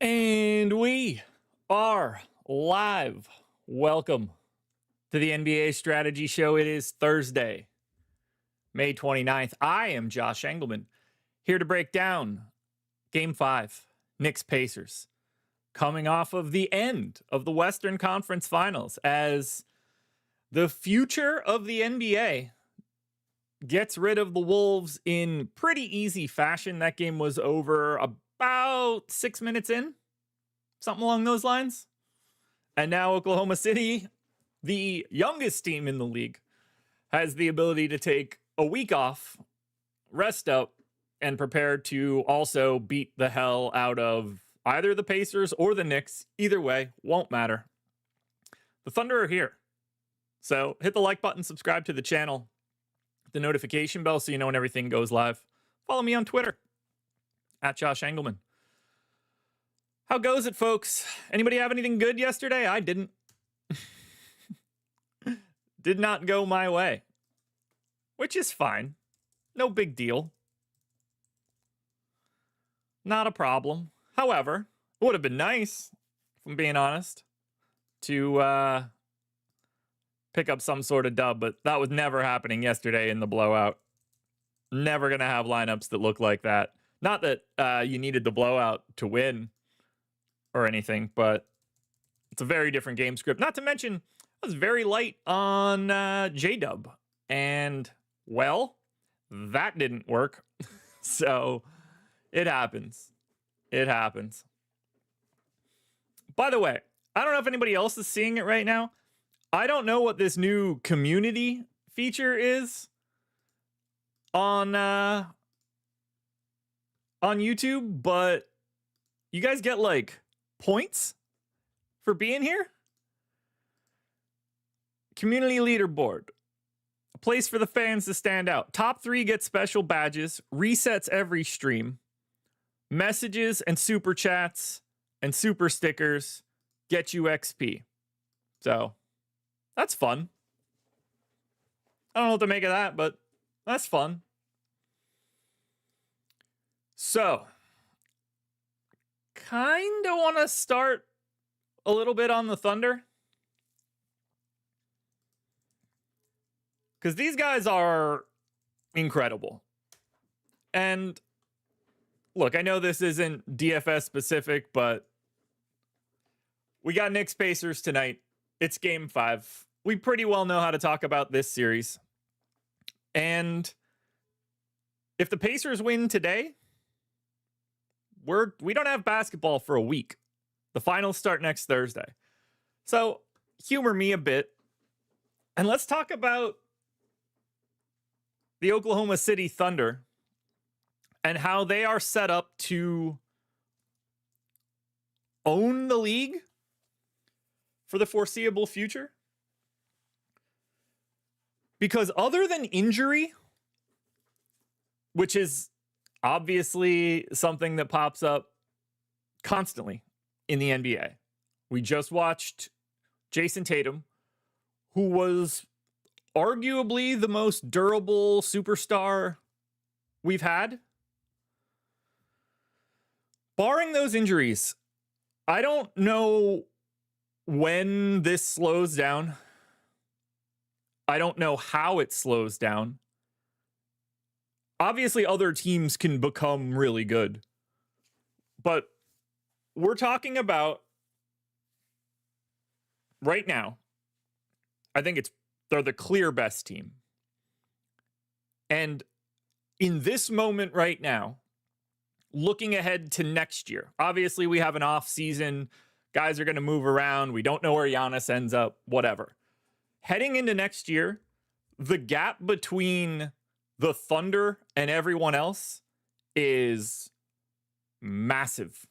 And we are live. Welcome to the NBA Strategy Show. It is Thursday, May 29th. I am Josh Engleman, here to break down Game 5, Knicks Pacers, coming off of the end of the Western Conference Finals as the future of the NBA gets rid of the Wolves in pretty easy fashion. That game was over about 6 minutes in, something along those lines. And now Oklahoma City, the youngest team in the league, has the ability to take a week off, rest up, and prepare to also beat the hell out of either the Pacers or the Knicks. Either way, won't matter. The Thunder are here. So hit the like button, subscribe to the channel, the notification bell so you know when everything goes live. Follow me on Twitter, at Josh Engleman. How goes it, folks? Anybody have anything good yesterday? I didn't. Did not go my way, which is fine. No big deal. Not a problem. However, it would have been nice, if I'm being honest, to pick up some sort of dub, but that was never happening yesterday in the blowout. Never going to have lineups that look like that. Not that you needed the blowout to win or anything, but it's a very different game script. Not to mention, I was very light on J-Dub, and, well, that didn't work. So, it happens. It happens. By the way, I don't know if anybody else is seeing it right now. I don't know what this new community feature is on YouTube, but you guys get like points for being here. Community leaderboard, a place for the fans to stand out. Top 3 get special badges, resets every stream. Messages and super chats and super stickers get you XP. So that's fun. I don't know what to make of that, but that's fun. So, kind of want to start a little bit on the Thunder, because these guys are incredible. And look, I know this isn't DFS specific, but we got Knicks Pacers tonight. It's Game 5. We pretty well know how to talk about this series. And if the Pacers win today, we don't have basketball for a week. The finals start next Thursday. So humor me a bit. And let's talk about the Oklahoma City Thunder and how they are set up to own the league for the foreseeable future. Because other than injury, which is obviously something that pops up constantly in the NBA. We just watched Jason Tatum, who was arguably the most durable superstar we've had. Barring those injuries, I don't know when this slows down. I don't know how it slows down. Obviously, other teams can become really good. But we're talking about right now, I think they're the clear best team. And in this moment right now, looking ahead to next year, obviously we have an off season. Guys are going to move around. We don't know where Giannis ends up, whatever. Heading into next year, the gap between the Thunder and everyone else is massive.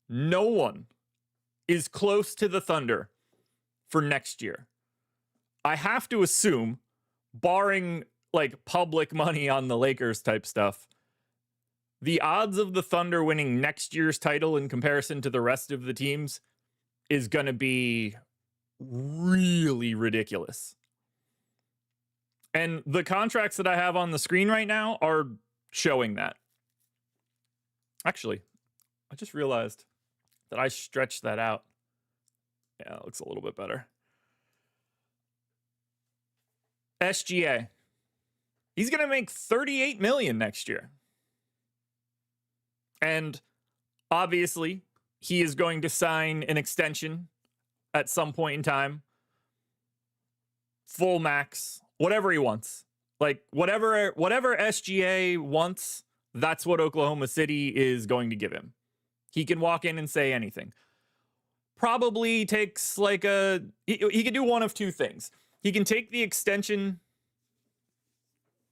No one is close to the Thunder for next year. I have to assume, barring like public money on the Lakers type stuff, the odds of the Thunder winning next year's title in comparison to the rest of the teams is going to be really ridiculous. And the contracts that I have on the screen right now are showing that. Actually, I just realized that I stretched that out. Yeah, it looks a little bit better. SGA. He's going to make $38 million next year. And obviously, he is going to sign an extension at some point in time. Full max, whatever he wants. Like whatever SGA wants, that's what Oklahoma City is going to give him. He can walk in and say anything. Probably takes like he can do one of two things. He can take the extension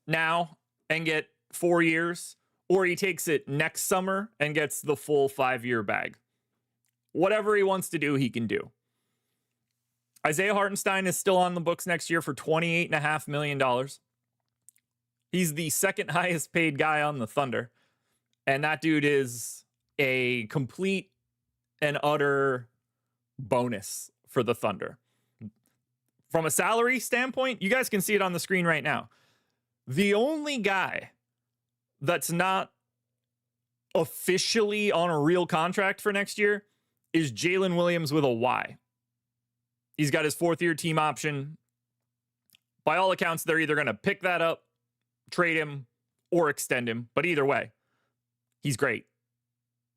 now and get 4 years, or he takes it next summer and gets the full 5-year bag. Whatever he wants to do, he can do. Isaiah Hartenstein is still on the books next year for $28.5 million. He's the second highest paid guy on the Thunder. And that dude is a complete and utter bonus for the Thunder. From a salary standpoint, you guys can see it on the screen right now. The only guy that's not officially on a real contract for next year is Jalen Williams with a Y. He's got his 4th-year team option. By all accounts, they're either going to pick that up, trade him, or extend him. But either way, he's great.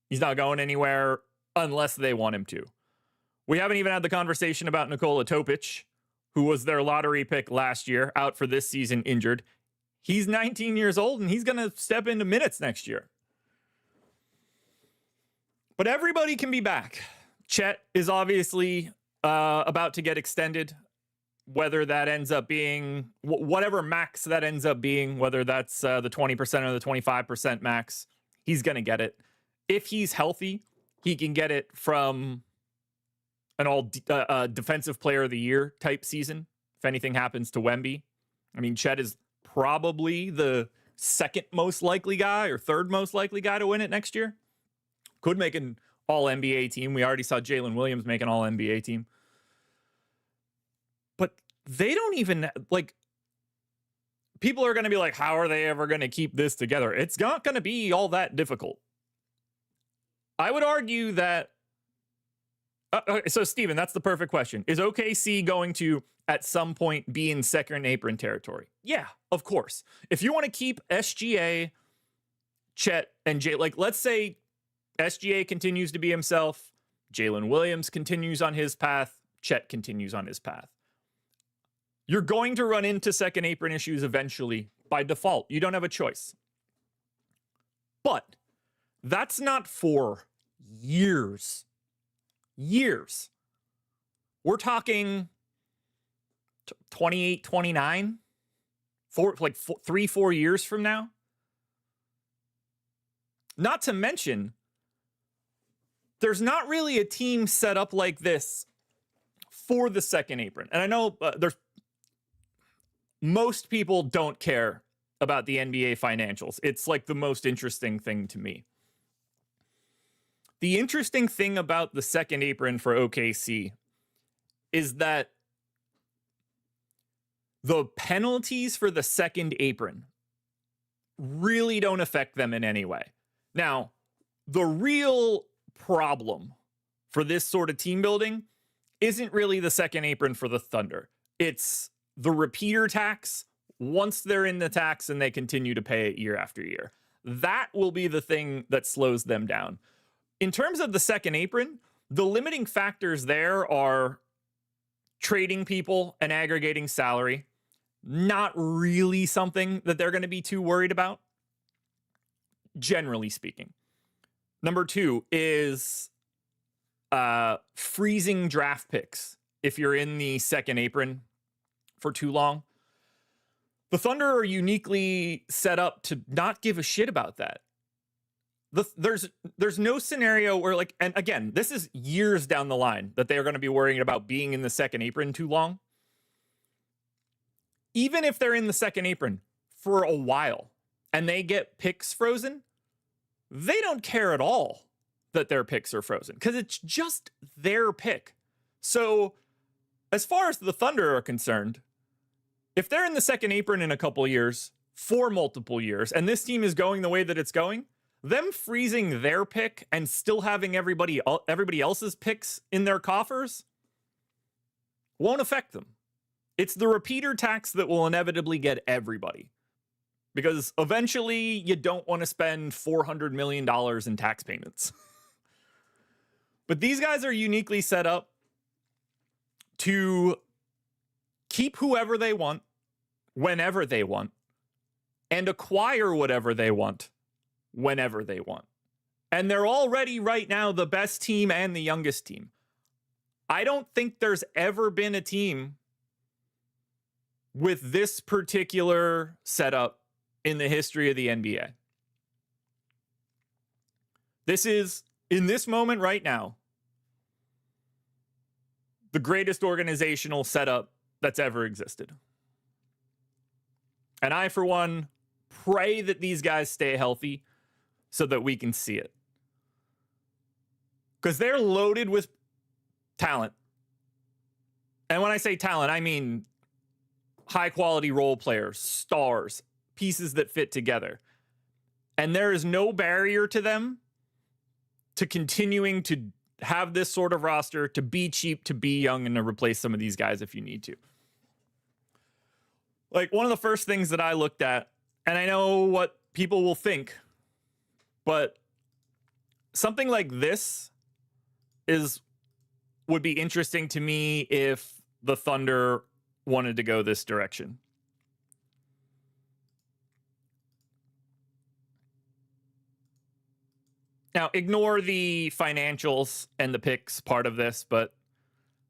He's not going anywhere unless they want him to. We haven't even had the conversation about Nikola Topic, who was their lottery pick last year, out for this season, injured. He's 19 years old, and he's going to step into minutes next year. But everybody can be back. Chet is obviously about to get extended, whether that ends up being whatever max that ends up being, whether that's the 20% or the 25% max, he's going to get it. If he's healthy, he can get it from an all defensive player of the year type season. If anything happens to Wemby, I mean, Chet is probably the second most likely guy or third most likely guy to win it next year. Could make an all-NBA team. We already saw Jalen Williams make an all-NBA team. But they don't even, like, people are going to be like, how are they ever going to keep this together? It's not going to be all that difficult. I would argue that, so Steven, that's the perfect question. Is OKC going to, at some point, be in second apron territory? Yeah, of course. If you want to keep SGA, Chet, and Jay, like, let's say SGA continues to be himself, Jalen Williams continues on his path, Chet continues on his path. You're going to run into second apron issues eventually by default. You don't have a choice. But that's not for years. Years. We're talking 28, 29, 3-4 years from now. Not to mention, there's not really a team set up like this for the second apron. And I know most people don't care about the NBA financials. It's like the most interesting thing to me. The interesting thing about the second apron for OKC is that the penalties for the second apron really don't affect them in any way. Now, the real problem for this sort of team building isn't really the second apron for the Thunder. It's the repeater tax once they're in the tax and they continue to pay it year after year. That will be the thing that slows them down. In terms of the second apron, the limiting factors there are trading people and aggregating salary. Not really something that they're going to be too worried about, generally speaking. Number 2 is freezing draft picks if you're in the second apron for too long. The Thunder are uniquely set up to not give a shit about that. There's no scenario where, like, and again, this is years down the line that they are going to be worrying about being in the second apron too long. Even if they're in the second apron for a while and they get picks frozen, they don't care at all that their picks are frozen because it's just their pick. So as far as the Thunder are concerned, if they're in the second apron in a couple years, for multiple years, and this team is going the way that it's going, them freezing their pick and still having everybody else's picks in their coffers won't affect them. It's the repeater tax that will inevitably get everybody. Because eventually you don't want to spend $400 million in tax payments. But these guys are uniquely set up to keep whoever they want, whenever they want, and acquire whatever they want, whenever they want. And they're already right now the best team and the youngest team. I don't think there's ever been a team with this particular setup in the history of the NBA. This is, in this moment right now, the greatest organizational setup that's ever existed. And I, for one, pray that these guys stay healthy so that we can see it. Because they're loaded with talent. And when I say talent, I mean high-quality role players, stars, pieces that fit together. And there is no barrier to them to continuing to have this sort of roster, to be cheap, to be young, and to replace some of these guys if you need to. Like, one of the first things that I looked at, and I know what people will think, but something like this would be interesting to me if the Thunder wanted to go this direction. Now, ignore the financials and the picks part of this, but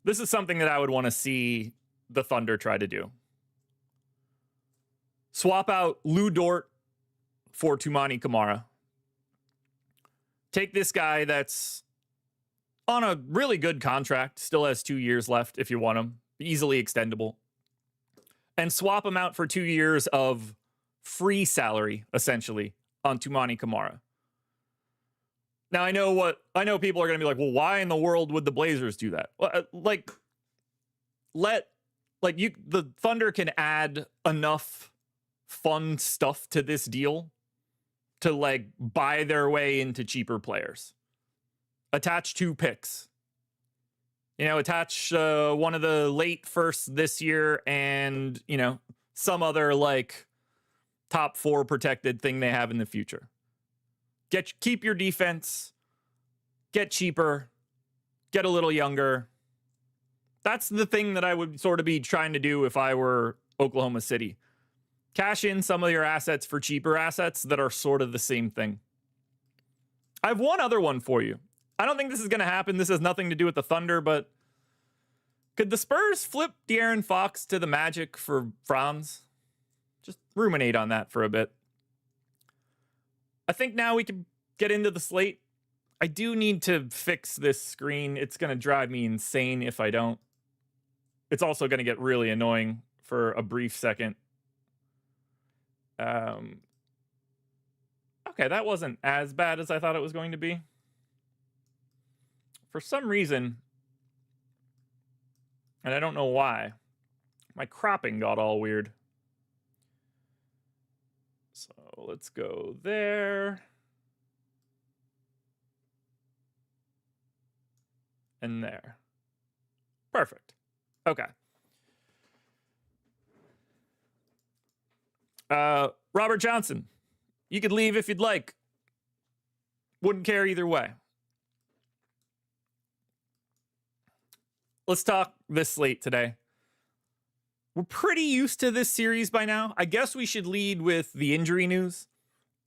this is something that I would want to see the Thunder try to do. Swap out Lou Dort for Toumani Camara. Take this guy that's on a really good contract, still has 2 years left if you want him, easily extendable, and swap him out for 2 years of free salary, essentially, on Toumani Camara. Now, I know people are going to be like, well, why in the world would the Blazers do that? Well, the Thunder can add enough fun stuff to this deal to like buy their way into cheaper players. Attach 2 picks. Attach one of the late firsts this year and, some other like top 4 protected thing they have in the future. Keep your defense, get cheaper, get a little younger. That's the thing that I would sort of be trying to do if I were Oklahoma City. Cash in some of your assets for cheaper assets that are sort of the same thing. I have one other one for you. I don't think this is going to happen. This has nothing to do with the Thunder, but could the Spurs flip De'Aaron Fox to the Magic for Franz? Just ruminate on that for a bit. I think now we can get into the slate. I do need to fix this screen. It's going to drive me insane if I don't. It's also going to get really annoying for a brief second. Okay, that wasn't as bad as I thought it was going to be. For some reason, and I don't know why, my cropping got all weird. So let's go there. And there. Perfect. Okay. Robert Johnson, you could leave if you'd like. Wouldn't care either way. Let's talk this slate today. We're pretty used to this series by now. I guess we should lead with the injury news.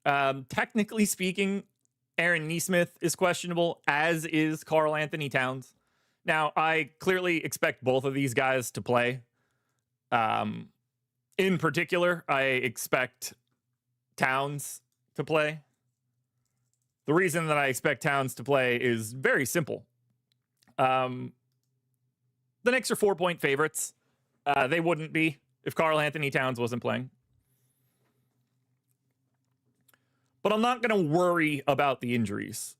Technically speaking, Aaron Nesmith is questionable, as is Karl Anthony Towns. Now, I clearly expect both of these guys to play. In particular, I expect Towns to play. The reason that I expect Towns to play is very simple. The Knicks are 4-point favorites. They wouldn't be if Karl Anthony Towns wasn't playing. But I'm not going to worry about the injuries.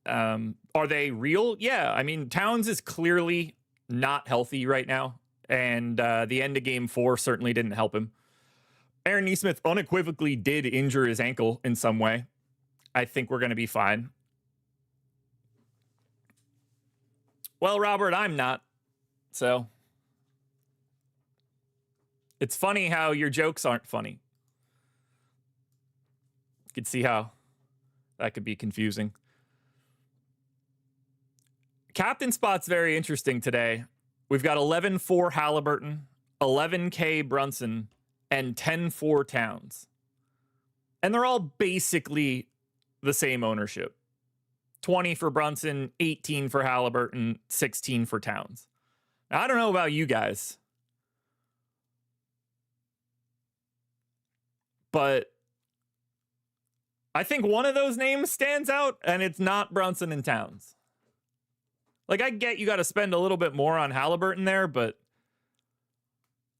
Are they real? Yeah. I mean, Towns is clearly not healthy right now. And the end of game 4 certainly didn't help him. Aaron Nesmith unequivocally did injure his ankle in some way. I think we're going to be fine. Well, Robert, I'm not. So it's funny how your jokes aren't funny. You can see how that could be confusing. Captain spot's very interesting today. We've got 11-4 Halliburton, 11K Brunson, and 10-4 Towns. And they're all basically the same ownership. 20 for Brunson, 18 for Halliburton, 16 for Towns. Now, I don't know about you guys, but I think one of those names stands out, and it's not Brunson and Towns. Like, I get you got to spend a little bit more on Halliburton there, but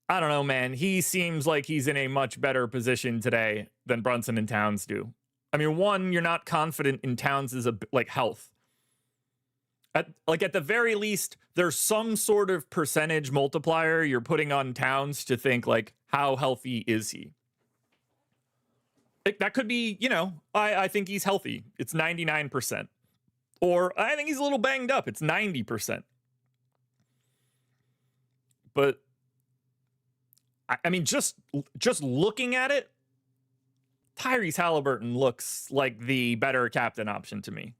I don't know, man. He seems like he's in a much better position today than Brunson and Towns do. I mean, one, you're not confident in Towns' health. At the very least, there's some sort of percentage multiplier you're putting on Towns to think, like, how healthy is he? That could be, I think he's healthy. It's 99%. Or I think he's a little banged up. It's 90%. But I mean, just looking at it, Tyrese Halliburton looks like the better captain option to me.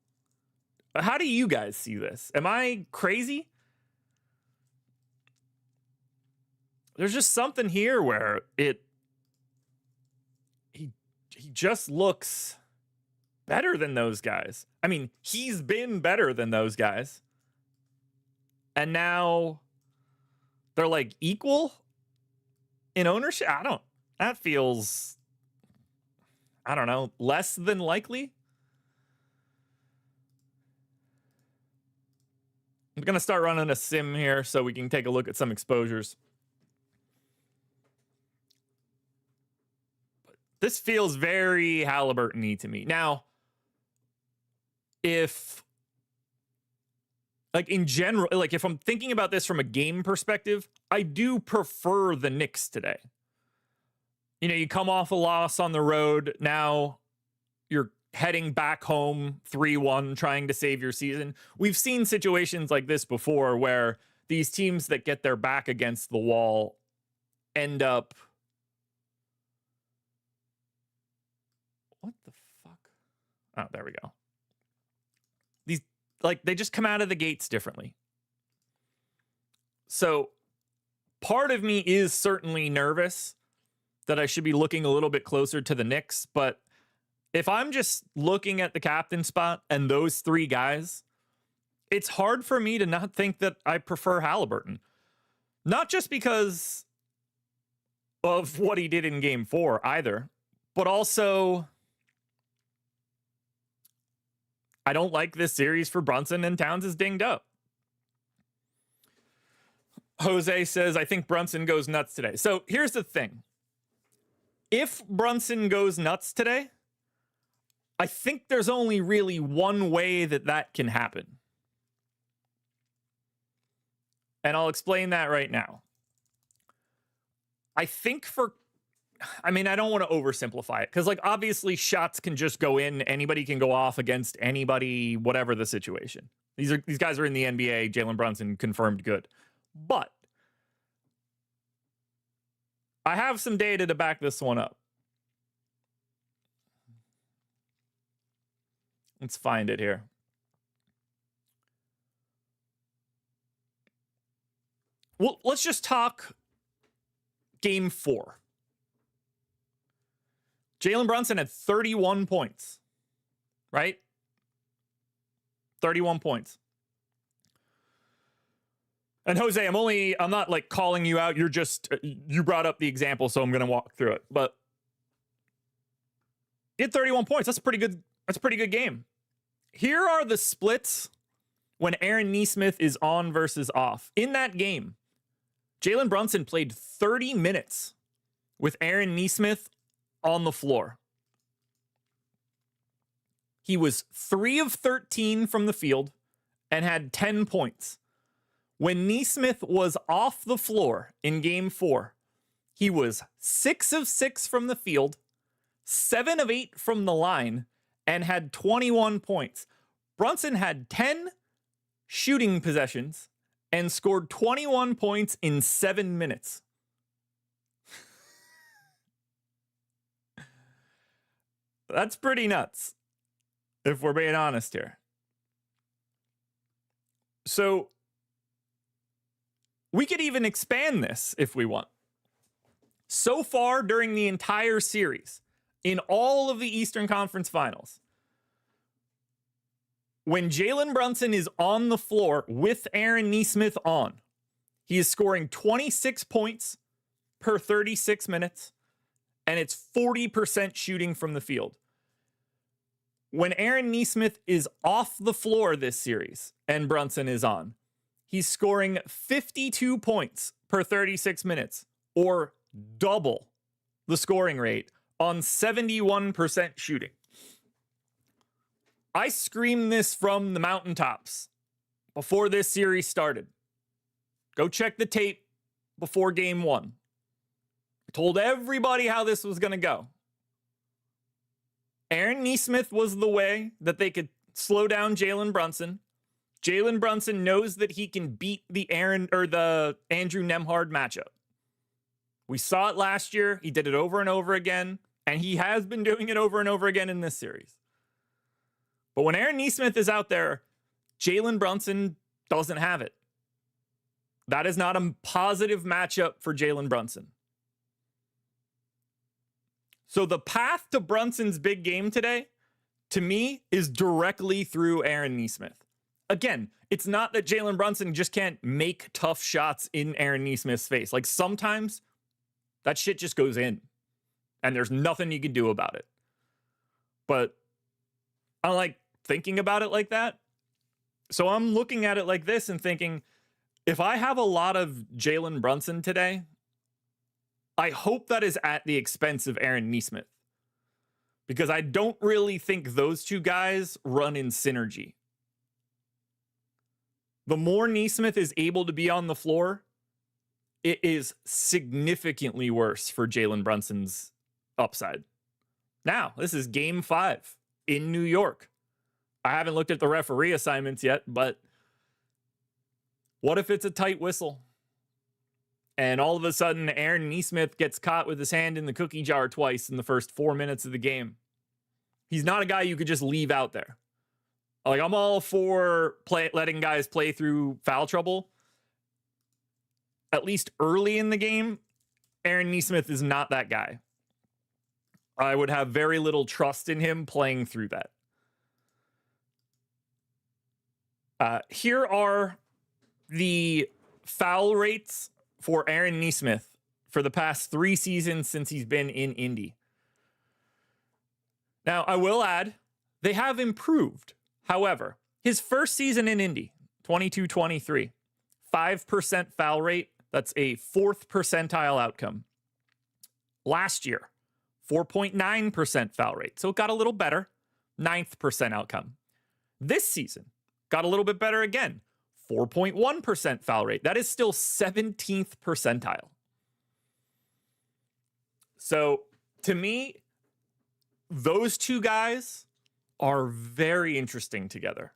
How do you guys see this? Am I crazy? There's just something here where he just looks better than those guys. I mean, he's been better than those guys. And now they're like equal in ownership. That feels, I don't know, less than likely. I'm going to start running a sim here so we can take a look at some exposures. But this feels very Halliburton-y to me. Now, if I'm thinking about this from a game perspective, I do prefer the Knicks today. You come off a loss on the road. Now you're heading back home 3-1, trying to save your season. We've seen situations like this before where these teams that get their back against the wall end up... What the fuck? Oh, there we go. They just come out of the gates differently. So part of me is certainly nervous that I should be looking a little bit closer to the Knicks. But if I'm just looking at the captain spot and those three guys, it's hard for me to not think that I prefer Halliburton. Not just because of what he did in game 4 either, but also I don't like this series for Brunson, and Towns is dinged up. Jose says, I think Brunson goes nuts today. So here's the thing. If Brunson goes nuts today, I think there's only really one way that can happen. And I'll explain that right now. I don't want to oversimplify it because, obviously shots can just go in. Anybody can go off against anybody, whatever the situation. These guys are in the NBA. Jalen Brunson confirmed good. But I have some data to back this one up. Let's find it here. Well, let's just talk game 4. Jalen Brunson had 31 points, right? 31 points. And Jose, I'm not calling you out. You brought up the example, so I'm going to walk through it. But he had 31 points. That's a pretty good game. Here are the splits when Aaron Nesmith is on versus off. In that game, Jalen Brunson played 30 minutes with Aaron Nesmith on the floor. He was 3 of 13 from the field and had 10 points. When Nesmith was off the floor in game 4, he was 6 of 6 from the field, 7 of 8 from the line, and had 21 points. Brunson had 10 shooting possessions and scored 21 points in 7 minutes. That's pretty nuts, if we're being honest here. So we could even expand this if we want. So far during the entire series, in all of the Eastern Conference Finals, when Jalen Brunson is on the floor with Aaron Nesmith on, he is scoring 26 points per 36 minutes, and it's 40% shooting from the field. When Aaron Nesmith is off the floor this series and Brunson is on, he's scoring 52 points per 36 minutes, or double the scoring rate on 71% shooting. I screamed this from the mountaintops before this series started. Go check the tape before game 1. I told everybody how this was going to go. Aaron Nesmith was the way that they could slow down Jalen Brunson. Jalen Brunson knows that he can beat the Andrew Nembhard matchup. We saw it last year. He did it over and over again, and he has been doing it over and over again in this series. But when Aaron Nesmith is out there, Jalen Brunson doesn't have it. That is not a positive matchup for Jalen Brunson. So the path to Brunson's big game today, to me, is directly through Aaron Nesmith. Again, it's not that Jalen Brunson just can't make tough shots in Aaron Nesmith's face. Like, sometimes that shit just goes in, and there's nothing you can do about it. But I like thinking about it like that. So I'm looking at it like this and thinking, if I have a lot of Jalen Brunson today, I hope that is at the expense of Aaron Nesmith, because I don't really think those two guys run in synergy. The more Nesmith is able to be on the floor, it is significantly worse for Jalen Brunson's upside. Now, this is game 5 in New York. I haven't looked at the referee assignments yet, but what if it's a tight whistle? And all of a sudden, Aaron Nesmith gets caught with his hand in the cookie jar twice in the first 4 minutes of the game. He's not a guy you could just leave out there. Like, I'm all for letting guys play through foul trouble. At least early in the game, Aaron Nesmith is not that guy. I would have very little trust in him playing through that. Here are the foul rates for Aaron Nesmith for the past 3 seasons since he's been in Indy. Now, I will add, they have improved. However, his first season in Indy, 22-23, 5% foul rate. That's a 4th percentile outcome. Last year, 4.9% foul rate. So it got a little better, 9th percent outcome. This season, got a little bit better again, 4.1% foul rate. That is still 17th percentile. So to me, those two guys are very interesting together.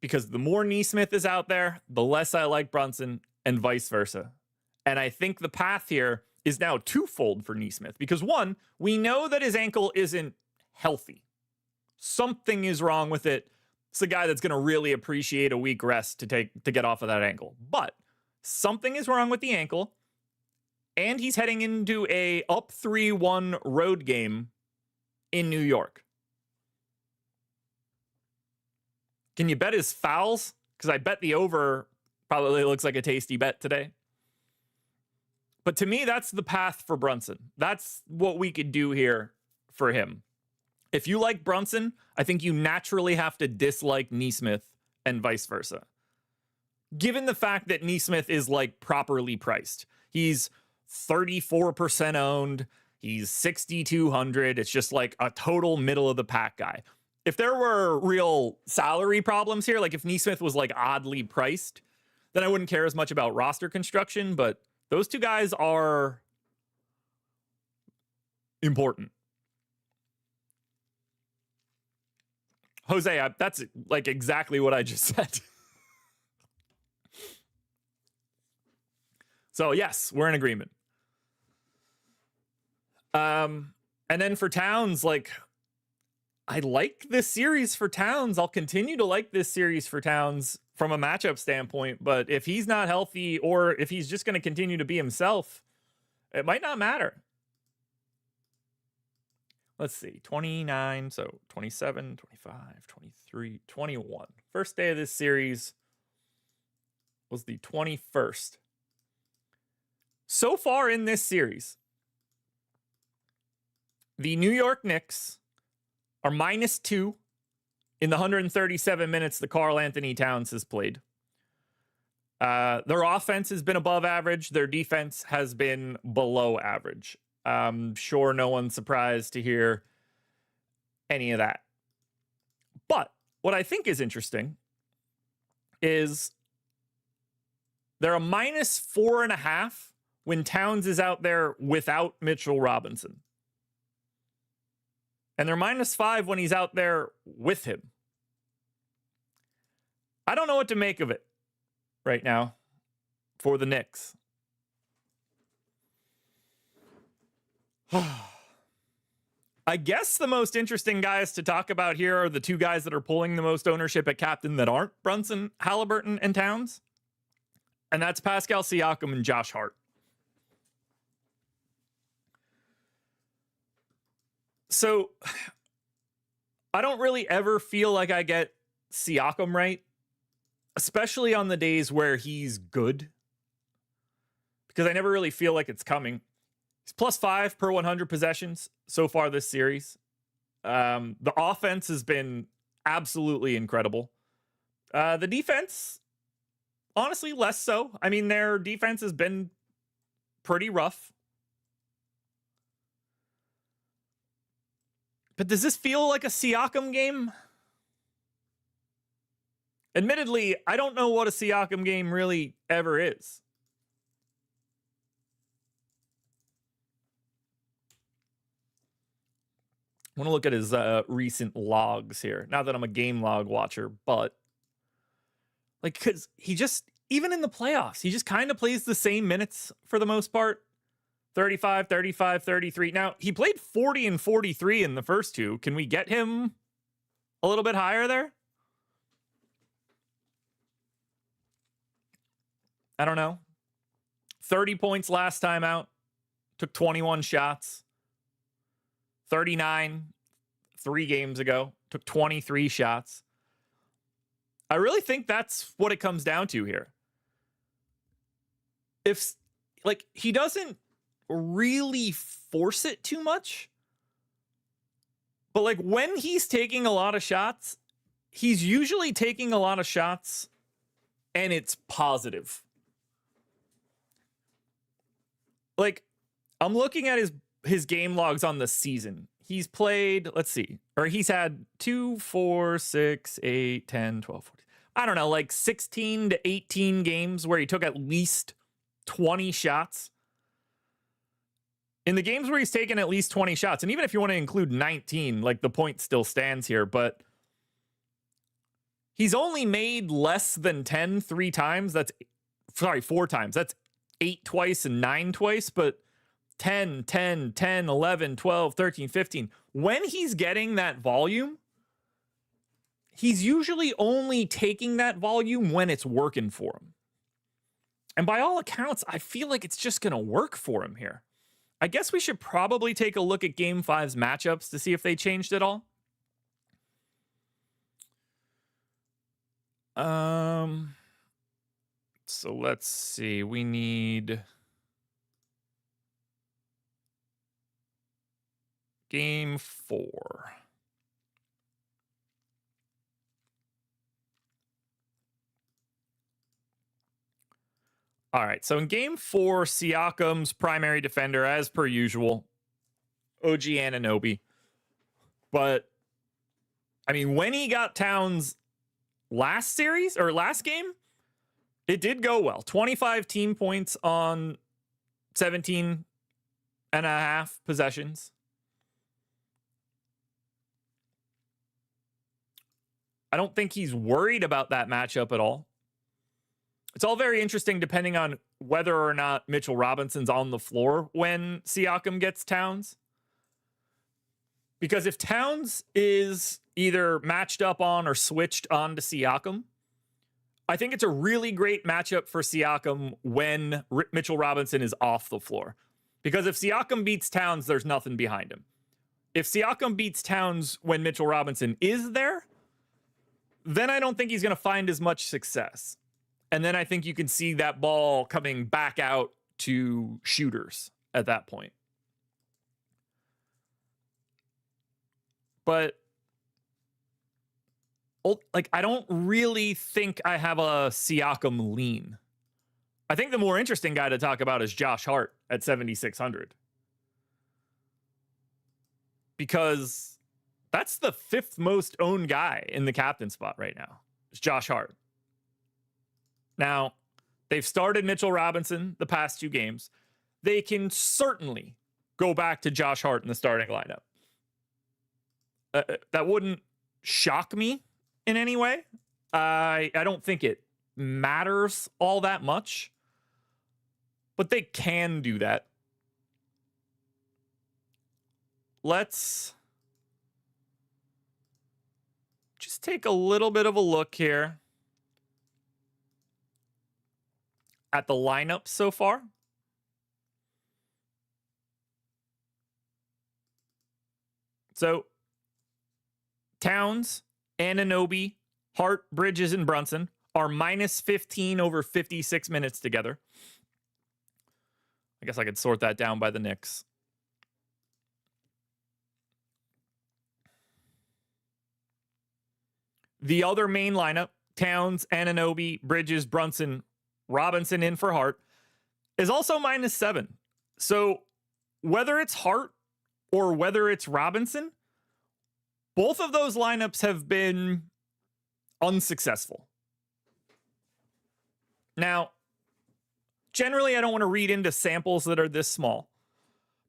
Because the more Nesmith is out there, the less I like Brunson, and vice versa. And I think the path here is now twofold for Nesmith. Because one, we know that his ankle isn't healthy. Something is wrong with it. It's a guy that's going to really appreciate a week rest to get off of that ankle. But something is wrong with the ankle, and he's heading into a up 3-1 road game in New York. Can you bet his fouls? Because I bet the over probably looks like a tasty bet today. But to me, that's the path for Brunson. That's what we could do here for him. If you like Brunson, I think you naturally have to dislike Nesmith and vice versa. Given the fact that Nesmith is like properly priced. He's 34% owned. He's 6,200. It's just like a total middle of the pack guy. If there were real salary problems here, like if Nesmith was like oddly priced, then I wouldn't care as much about roster construction, but those two guys are important. Jose, that's like exactly what I just said. So yes, we're in agreement. And then for Towns, like, I like this series for Towns. I'll continue to like this series for Towns from a matchup standpoint, but if he's not healthy or if he's just going to continue to be himself, it might not matter. Let's see, 29, so 27, 25, 23, 21. First day of this series was the 21st. So far in this series, the New York Knicks are -2 in the 137 minutes that Karl Anthony Towns has played. Their offense has been above average. Their defense has been below average. I'm sure no one's surprised to hear any of that. But what I think is interesting is they're a -4.5 when Towns is out there without Mitchell Robinson. And they're -5 when he's out there with him. I don't know what to make of it right now for the Knicks. I guess the most interesting guys to talk about here are the two guys that are pulling the most ownership at captain that aren't Brunson, Halliburton, and Towns. And that's Pascal Siakam and Josh Hart. So I don't really ever feel like I get Siakam right, especially on the days where he's good, because I never really feel like it's coming. He's +5 per 100 possessions so far this series. The offense has been absolutely incredible. The defense, honestly, less so. I mean, their defense has been pretty rough. But does this feel like a Siakam game? Admittedly, I don't know what a Siakam game really ever is. I want to look at his recent logs here. Not that I'm a game log watcher, but like, because he just, even in the playoffs, he just kind of plays the same minutes for the most part. 35, 35, 33. Now, he played 40 and 43 in the first two. Can we get him a little bit higher there? I don't know. 30 points last time out. Took 21 shots. 39 3 games ago. Took 23 shots. I really think that's what it comes down to here. If, like, he doesn't really force it too much, but like when he's taking a lot of shots, he's usually taking a lot of shots and it's positive. Like, I'm looking at his game logs on the season. He's played, let's see, or he's had 2, 4, 6, 8, 10, 12, 14. I don't know, like 16 to 18 games where he took at least 20 shots. In the games where he's taken at least 20 shots, and even if you want to include 19, like the point still stands here, but he's only made less than 10 3 times. That's, sorry, 4 times. That's 8 twice and 9 twice, but 10, 10, 10, 11, 12, 13, 15. When he's getting that volume, he's usually only taking that volume when it's working for him. And by all accounts, I feel like it's just going to work for him here. I guess we should probably take a look at Game 5's matchups to see if they changed at all. So let's see. We need Game 4. All right, so in Game 4, Siakam's primary defender, as per usual, OG Anunoby. But, I mean, when he got Towns last series, or last game, it did go well. 25 team points on 17 and a half possessions. I don't think he's worried about that matchup at all. It's all very interesting depending on whether or not Mitchell Robinson's on the floor when Siakam gets Towns. Because if Towns is either matched up on or switched on to Siakam, I think it's a really great matchup for Siakam when Mitchell Robinson is off the floor. Because if Siakam beats Towns, there's nothing behind him. If Siakam beats Towns when Mitchell Robinson is there, then I don't think he's going to find as much success. And then I think you can see that ball coming back out to shooters at that point. But like, I don't really think I have a Siakam lean. I think the more interesting guy to talk about is Josh Hart at 7,600. Because that's the 5th most owned guy in the captain spot right now. It's Josh Hart. Now, they've started Mitchell Robinson the past 2 games. They can certainly go back to Josh Hart in the starting lineup. That wouldn't shock me in any way. I don't think it matters all that much. But they can do that. Let's just take a little bit of a look here at the lineup so far. So Towns, Anunoby, Hart, Bridges, and Brunson are minus 15 over 56 minutes together. I guess I could sort that down by the Knicks. The other main lineup, Towns, Anunoby, Bridges, Brunson, Robinson in for Hart, is also minus 7. So whether it's Hart or whether it's Robinson, both of those lineups have been unsuccessful. Now, generally, I don't want to read into samples that are this small.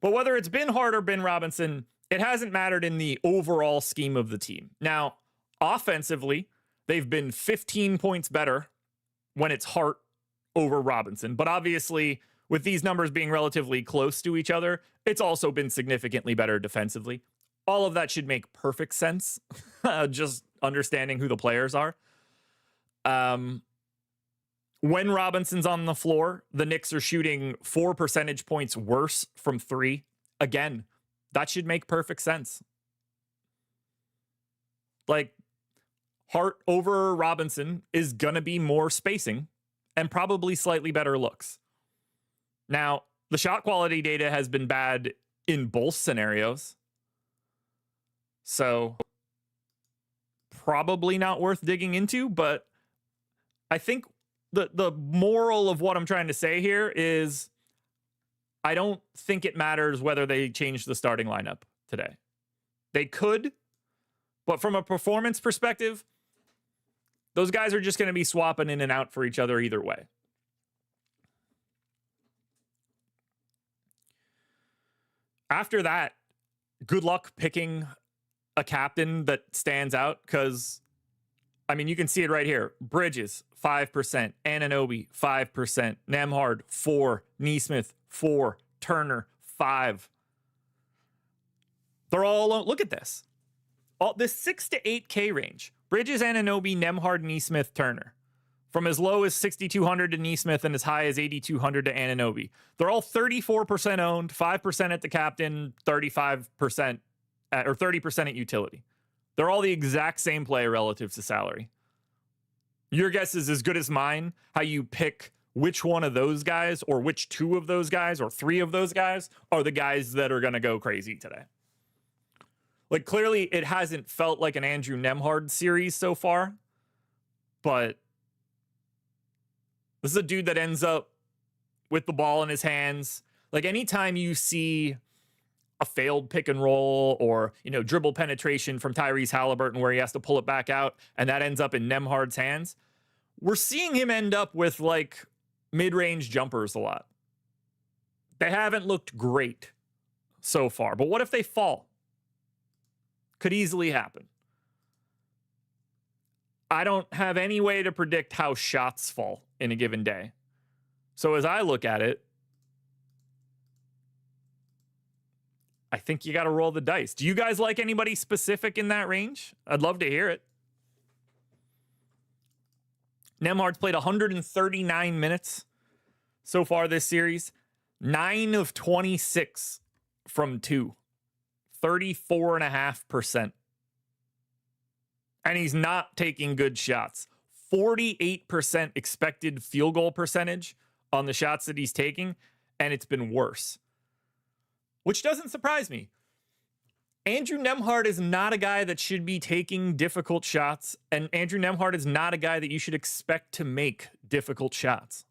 But whether it's been Hart or been Robinson, it hasn't mattered in the overall scheme of the team. Now, offensively, they've been 15 points better when it's Hart over Robinson. But obviously, with these numbers being relatively close to each other, it's also been significantly better defensively. All of that should make perfect sense, just understanding who the players are. When Robinson's on the floor, the Knicks are shooting 4 percentage points worse from 3. Again, that should make perfect sense. Like, Hart over Robinson is going to be more spacing and probably slightly better looks. Now, the shot quality data has been bad in both scenarios. So, probably not worth digging into, but I think the moral of what I'm trying to say here is I don't think it matters whether they change the starting lineup today. They could, but from a performance perspective, those guys are just going to be swapping in and out for each other either way. After that, good luck picking a captain that stands out because, I mean, you can see it right here. Bridges, 5%. Anunoby, 5%. Nembhard, 4. Nesmith, 4. Turner, 5. They're all, look at this. All this 6 to 8K range. Bridges, Anunoby, Nembhard, Nesmith, Turner. From as low as 6,200 to Nesmith and as high as 8,200 to Anunoby. They're all 34% owned, 5% at the captain, 35% or 30% at utility. They're all the exact same play relative to salary. Your guess is as good as mine how you pick which one of those guys or which 2 of those guys or 3 of those guys are the guys that are going to go crazy today. Like, clearly it hasn't felt like an Andrew Nembhard series so far, but this is a dude that ends up with the ball in his hands. Like, anytime you see a failed pick and roll or, dribble penetration from Tyrese Halliburton where he has to pull it back out and that ends up in Nembhard's hands, we're seeing him end up with like mid-range jumpers a lot. They haven't looked great so far, but what if they fall? Could easily happen. I don't have any way to predict how shots fall in a given day. So as I look at it, I think you got to roll the dice. Do you guys like anybody specific in that range? I'd love to hear it. Nembhard's played 139 minutes so far this series. 9 of 26 from 2. 34.5%. And he's not taking good shots. 48% expected field goal percentage on the shots that he's taking, and it's been worse. Which doesn't surprise me. Andrew Nembhard is not a guy that should be taking difficult shots, and Andrew Nembhard is not a guy that you should expect to make difficult shots.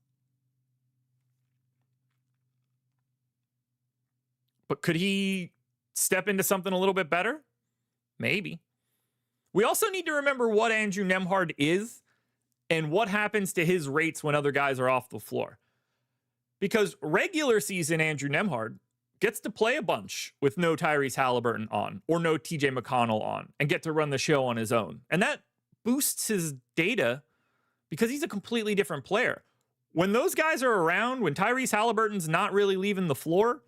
But could he step into something a little bit better? Maybe. We also need to remember what Andrew Nembhard is and what happens to his rates when other guys are off the floor. Because regular season Andrew Nembhard gets to play a bunch with no Tyrese Halliburton on or no TJ McConnell on and get to run the show on his own. And that boosts his data because he's a completely different player. When those guys are around, when Tyrese Halliburton's not really leaving the floor,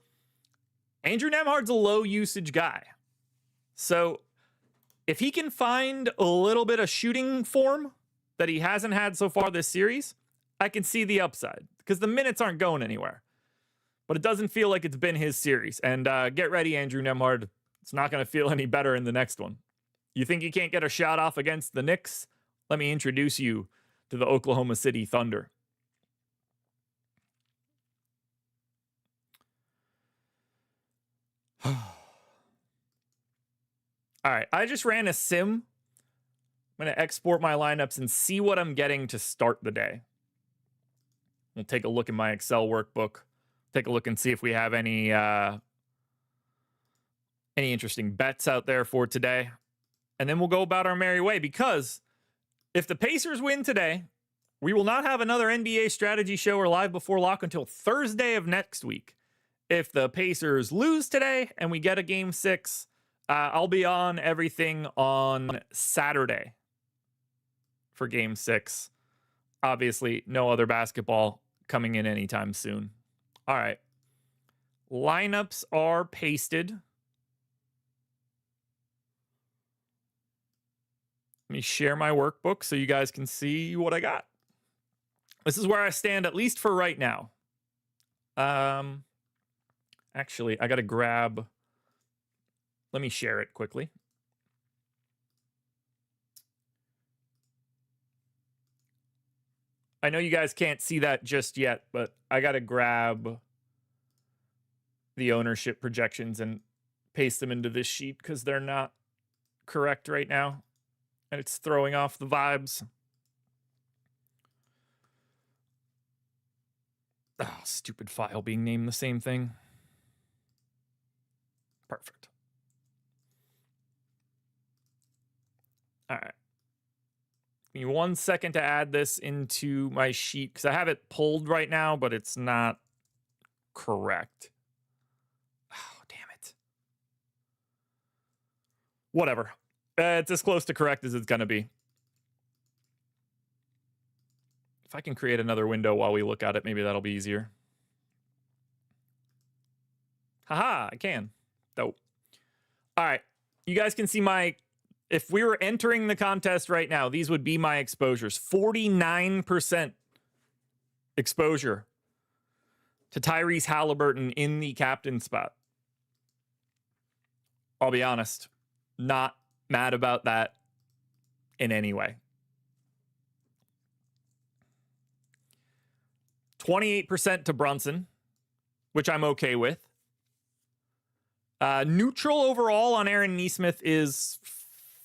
Andrew Nembhard's a low usage guy. So if he can find a little bit of shooting form that he hasn't had so far this series, I can see the upside because the minutes aren't going anywhere. But it doesn't feel like it's been his series. And get ready, Andrew Nembhard. It's not going to feel any better in the next one. You think you can't get a shot off against the Knicks? Let me introduce you to the Oklahoma City Thunder. All right, I just ran a sim. I'm going to export my lineups and see what I'm getting to start the day. We'll take a look at my Excel workbook. Take a look and see if we have any interesting bets out there for today. And then we'll go about our merry way, because if the Pacers win today, we will not have another NBA strategy show or live before lock until Thursday of next week. If the Pacers lose today and we get a game 6, I'll be on everything on Saturday for game 6. Obviously, no other basketball coming in anytime soon. All right. Lineups are pasted. Let me share my workbook so you guys can see what I got. This is where I stand, at least for right now. Actually, I got to grab... Let me share it quickly. I know you guys can't see that just yet, but I got to grab the ownership projections and paste them into this sheet because they're not correct right now. And it's throwing off the vibes. Oh, stupid file being named the same thing. Perfect. All right. Give me 1 second to add this into my sheet because I have it pulled right now, but it's not correct. Oh, damn it. Whatever. It's as close to correct as it's going to be. If I can create another window while we look at it, maybe that'll be easier. Haha, I can. Dope. All right. You guys can see my... If we were entering the contest right now, these would be my exposures. 49% exposure to Tyrese Halliburton in the captain spot. I'll be honest, not mad about that in any way. 28% to Brunson, which I'm okay with. Neutral overall on Aaron Nesmith is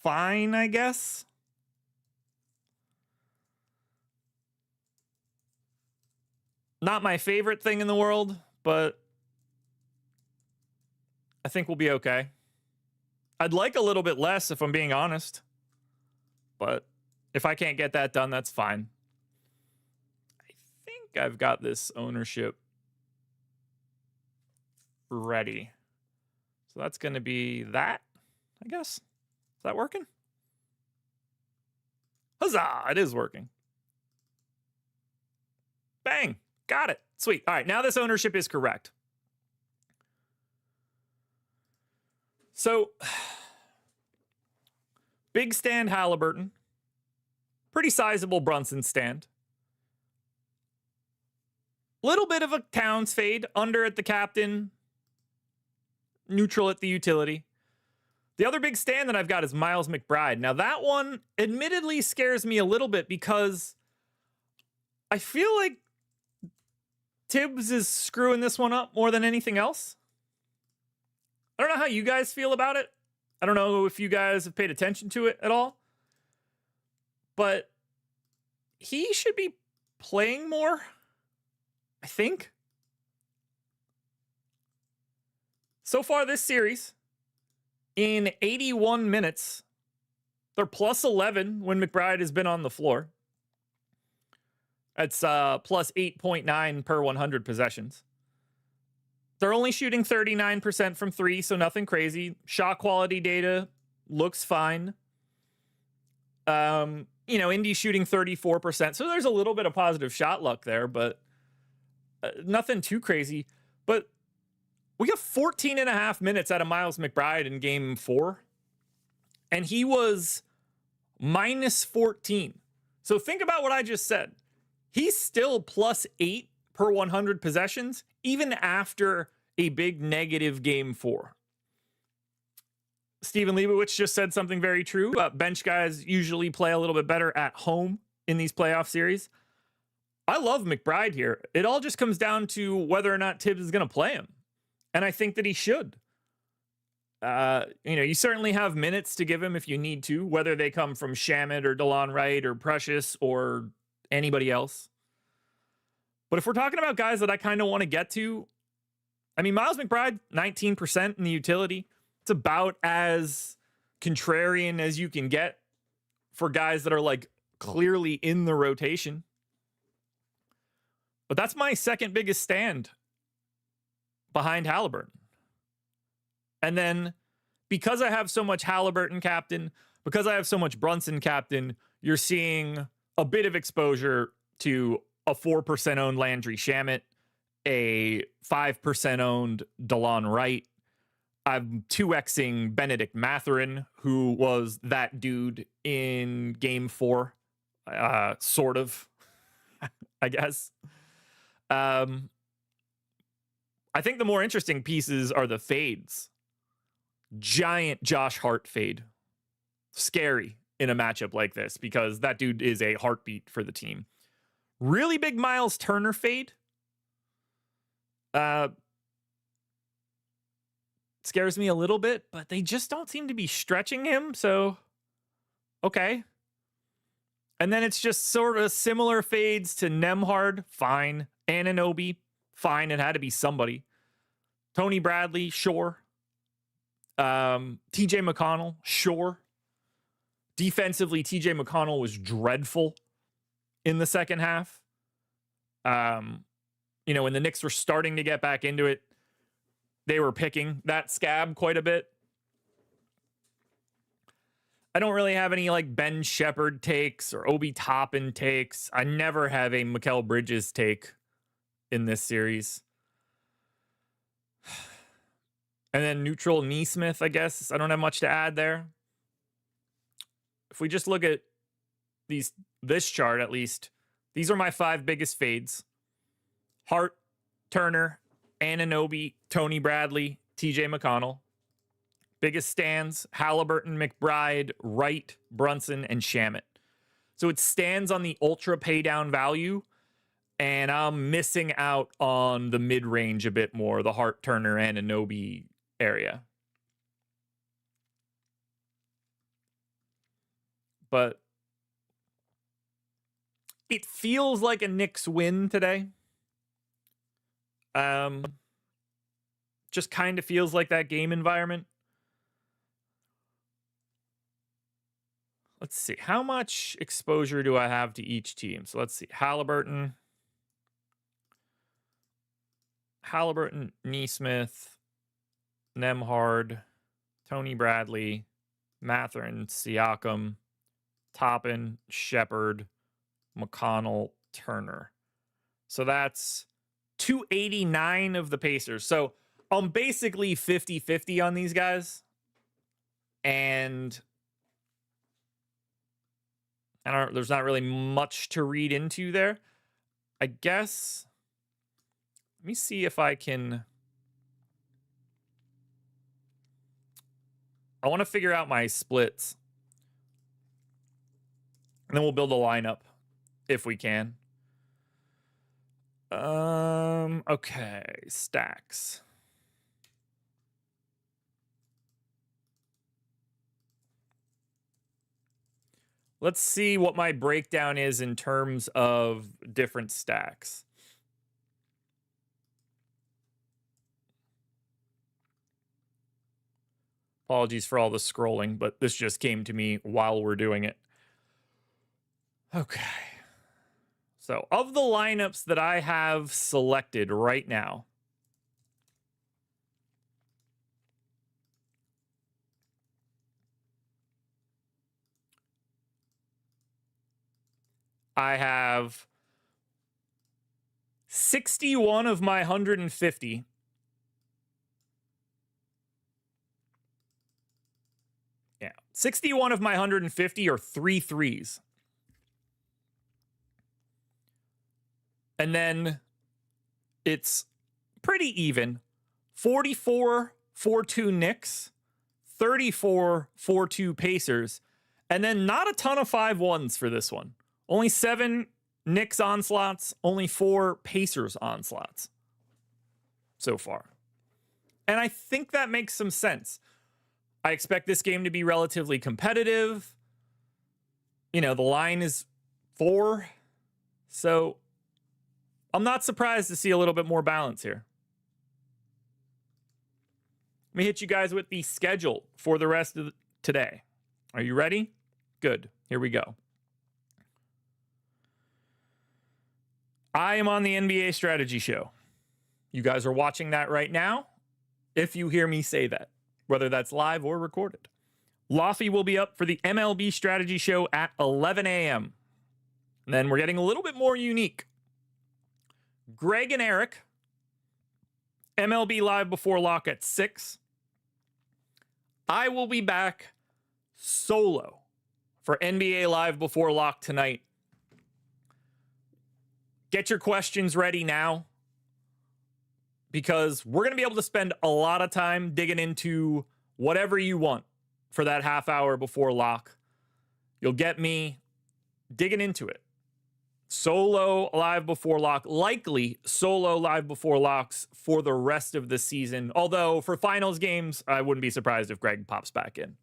fine, I guess. Not my favorite thing in the world, but I think we'll be okay. I'd like a little bit less if I'm being honest, but if I can't get that done, that's fine. I think I've got this ownership ready. So that's going to be that, I guess. Is that working? Huzzah! It is working. Bang! Got it. Sweet. All right, now this ownership is correct. So, big stand Halliburton. Pretty sizable Brunson stand. Little bit of a Towns fade. Under at the captain. Neutral at the utility. The other big stand that I've got is Miles McBride. Now, that one admittedly scares me a little bit because I feel like Tibbs is screwing this one up more than anything else. I don't know how you guys feel about it. I don't know if you guys have paid attention to it at all. But he should be playing more, I think. So far this series, in 81 minutes, they're plus 11 when McBride has been on the floor. That's plus 8.9 per 100 possessions. They're only shooting 39% from three, so nothing crazy. Shot quality data looks fine. Indy's shooting 34%, so there's a little bit of positive shot luck there, but nothing too crazy. But we got 14 and a half minutes out of Miles McBride in game 4, and he was minus 14. So think about what I just said. He's still plus 8 per 100 possessions, even after a big negative game 4. Steven Leibowitz just said something very true. Bench guys usually play a little bit better at home in these playoff series. I love McBride here. It all just comes down to whether or not Tibbs is going to play him. And I think that he should. You certainly have minutes to give him if you need to, whether they come from Shamet or DeLon Wright or Precious or anybody else. But if we're talking about guys that I kind of want to get to, Miles McBride, 19% in the utility. It's about as contrarian as you can get for guys that are like clearly in the rotation. But that's my second biggest stand behind Halliburton. And then because I have so much Halliburton captain, because I have so much Brunson captain, you're seeing a bit of exposure to a 4% owned Landry Shamet, a 5% owned DeLon Wright. I'm 2xing Benedict Mathurin, who was that dude in game 4, sort of, I guess. I think the more interesting pieces are the fades. Giant Josh Hart fade. Scary in a matchup like this because that dude is a heartbeat for the team. Really big Miles Turner fade. Scares me a little bit, but they just don't seem to be stretching him, so okay. And then it's just sort of similar fades to Nembhard, fine. Anunoby, fine. It had to be somebody. Tony Bradley, sure. TJ McConnell, sure. Defensively, TJ McConnell was dreadful in the second half. When the Knicks were starting to get back into it, they were picking that scab quite a bit. I don't really have any like Ben Shepherd takes or Obi Toppin takes. I never have a Mikal Bridges take in this series. And then neutral Nesmith, I guess. I don't have much to add there. If we just look at this chart, at least, these are my 5 biggest fades. Hart, Turner, Anunoby, Tony Bradley, TJ McConnell. Biggest stands, Halliburton, McBride, Wright, Brunson, and Shamet. So it stands on the ultra pay down value, and I'm missing out on the mid-range a bit more, the Hart, Turner, Anunoby area. But it feels like a Knicks win today. Just kind of feels like that game environment. Let's see. How much exposure do I have to each team? So let's see. Halliburton, Nesmith, Nembhard, Tony Bradley, Mathurin, Siakam, Toppin, Shepard, McConnell, Turner. So that's 289 of the Pacers. So I'm basically 50-50 on these guys. And there's not really much to read into there. I guess, let me see if I can. I want to figure out my splits. And then we'll build a lineup if we can. Okay, stacks. Let's see what my breakdown is in terms of different stacks. Apologies for all the scrolling, but this just came to me while we're doing it. Okay. So, of the lineups that I have selected right now, I have 61 of my 150. Yeah, 61 of my 150 are 3 threes. And then it's pretty even. 44-4-2 Knicks, 34-4-2 Pacers, and then not a ton of 5-1s for this one. Only 7 Knicks onslaughts, only 4 Pacers onslaughts so far. And I think that makes some sense. I expect this game to be relatively competitive. You know, the line is 4. So I'm not surprised to see a little bit more balance here. Let me hit you guys with the schedule for the rest of today. Are you ready? Good. Here we go. I am on the NBA Strategy Show. You guys are watching that right now. If you hear me say that, whether that's live or recorded. Lofty will be up for the MLB Strategy Show at 11 a.m. And then we're getting a little bit more unique. Greg and Eric, MLB Live Before Lock at 6. I will be back solo for NBA Live Before Lock tonight. Get your questions ready now, because we're going to be able to spend a lot of time digging into whatever you want for that half hour before lock. You'll get me digging into it. Solo live before lock, likely solo live before locks for the rest of the season. Although for finals games, I wouldn't be surprised if Greg pops back in.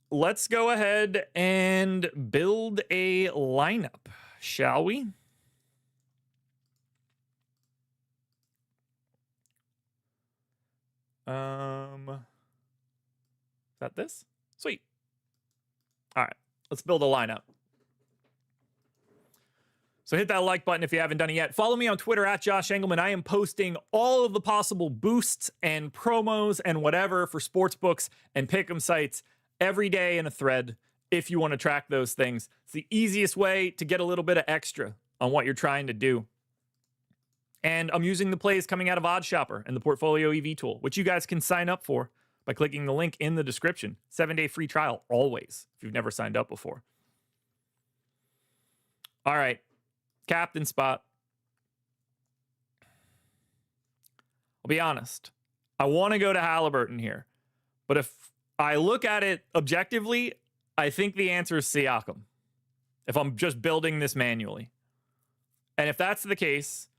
Let's go ahead and build a lineup, shall we? Is that this? Sweet. All right, let's build a lineup. So hit that like button if you haven't done it yet. Follow me on Twitter at Josh Engleman. I am posting all of the possible boosts and promos and whatever for sportsbooks and pick'em sites every day in a thread if you want to track those things. It's the easiest way to get a little bit of extra on what you're trying to do. And I'm using the plays coming out of OddsShopper and the Portfolio EV tool, which you guys can sign up for by clicking the link in the description. 7-day free trial, always, if you've never signed up before. All right, captain spot. I'll be honest. I want to go to Halliburton here. But if I look at it objectively, I think the answer is Siakam. If I'm just building this manually. And if that's the case,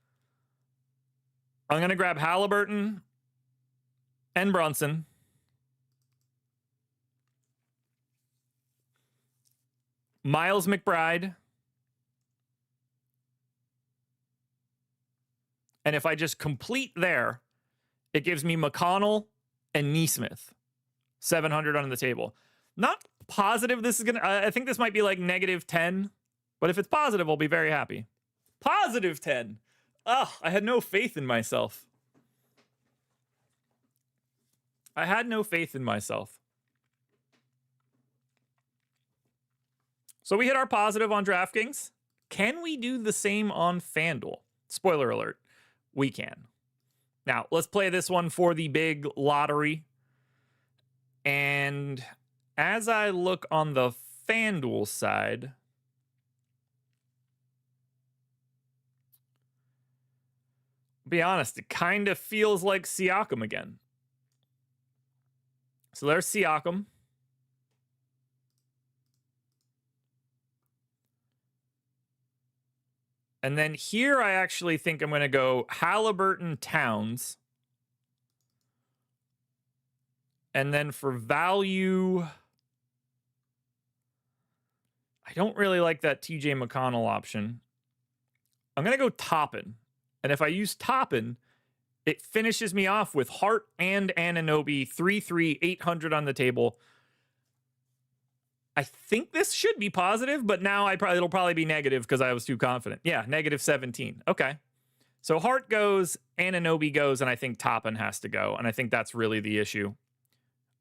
I'm going to grab Halliburton and Brunson. Miles McBride. And if I just complete there, it gives me McConnell and Nesmith. 700 on the table. Not positive this is going to... I think this might be like -10. But if it's positive, I'll be very happy. Positive 10. Ugh, I had no faith in myself. I had no faith in myself. So we hit our positive on DraftKings. Can we do the same on FanDuel? Spoiler alert, we can. Now, let's play this one for the big lottery. And as I look on the FanDuel side, be honest, it kind of feels like Siakam again. So there's Siakam. And then here I actually think I'm going to go Halliburton, Towns. And then for value, I don't really like that TJ McConnell option. I'm going to go Toppin. And if I use Toppin, it finishes me off with Hart and Anunoby, 3-3, 800 on the table. I think this should be positive, but now it'll probably be negative because I was too confident. Yeah, negative 17. Okay. So Hart goes, Anunoby goes, and I think Toppin has to go. And I think that's really the issue.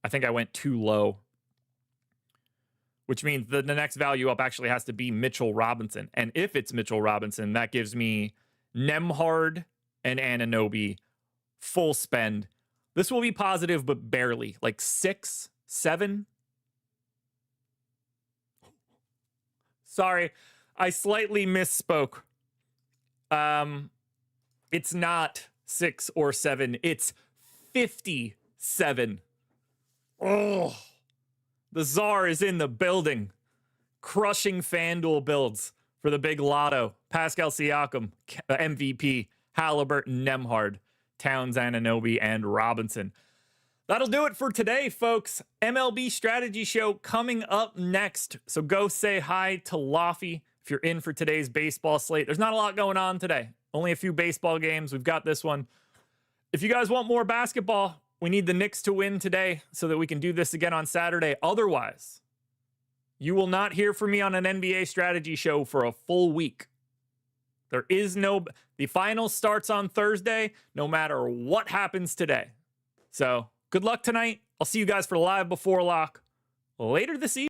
I think I went too low, which means the next value up actually has to be Mitchell Robinson. And if it's Mitchell Robinson, that gives me Nembhard and Anunoby full spend. This will be positive, but barely, like 6, 7. Sorry, I slightly misspoke. It's not 6 or 7. It's 57. Oh, the czar is in the building. Crushing FanDuel builds for the big lotto. Pascal Siakam, MVP. Halliburton, Nembhard, Towns, Anunoby, and Robinson. That'll do it for today, folks. MLB Strategy Show coming up next. So go say hi to Laffy if you're in for today's baseball slate. There's not a lot going on today. Only a few baseball games. We've got this one. If you guys want more basketball, we need the Knicks to win today so that we can do this again on Saturday. Otherwise, you will not hear from me on an NBA Strategy Show for a full week. The final starts on Thursday, no matter what happens today. So, good luck tonight. I'll see you guys for Live Before Lock later this evening.